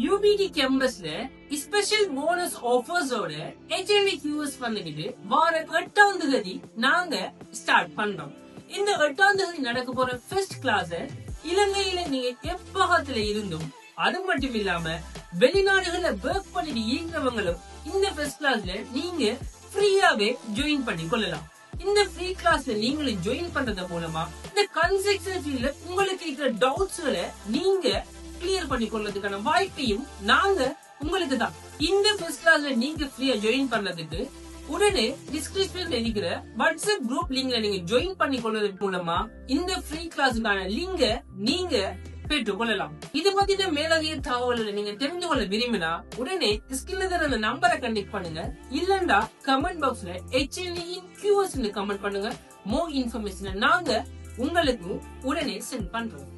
UBT கேம்பஸ்ல special bonus ஆஃபர்ஸோட HND QS பண்ணிக்கிட்டு வார 8ஆம் தேதி நாங்க ஸ்டார்ட் பண்றோம். இந்த 8ஆம் தேதி நடக்க போற ஃபர்ஸ்ட் கிளாஸ் இலங்கையில நீங்க எப்பகத்துல இருந்தும், அது மட்டும் இல்லாம வெளிநாடுகள்ல ஒர்க் பண்ணிட்டு இருக்கிறவங்களும் இந்த ஃபர்ஸ்ட் கிளாஸ்ல நீங்க ஃப்ரீயாவே ஜாயின் பண்ணி கொள்ளலாம். இந்த ஃப்ரீ கிளாஸ்ல நீங்களும் ஜாயின் பண்றது மூலமா இந்த கன்ஸ்ட்ரக்ஷன் ஃபீல்ட்ல உங்களுக்கு இருக்கிற டவுட்ஸ்களை நீங்க கிளியர் பண்ணி கொள்றதுக்கான வாய்ப்பையும் நாங்க உங்களுக்கு தான். இந்த ஃபர்ஸ்ட் கிளாஸ்ல நீங்க ஃப்ரீயா ஜாயின் பண்ணதுக்கு உடனே டிஸ்கிரிப்ஷன்ல இருக்கிற வாட்ஸ்அப் குரூப் லிங்க்ல நீங்க ஜாயின் பண்ணி கொள்றது மூலமா இந்த ஃப்ரீ கிளாஸுக்கான லிங்க நீங்க பெற்றுக் கொள்ளலாம். இது பத்தின மேலதிக தகவல்களை நீங்க தெரிந்து கொள்ள விரும்பினா உடனே ஸ்கிரீன்ல தர அந்த நம்பரை கனெக்ட் பண்ணுங்க. இல்லண்டா கமெண்ட் பாக்ஸ்ல HND QS கமெண்ட் பண்ணுங்க. மோர் இன்ஃபர்மேஷன் நாங்க உங்களுக்கு உடனே சென்ட் பண்றோம்.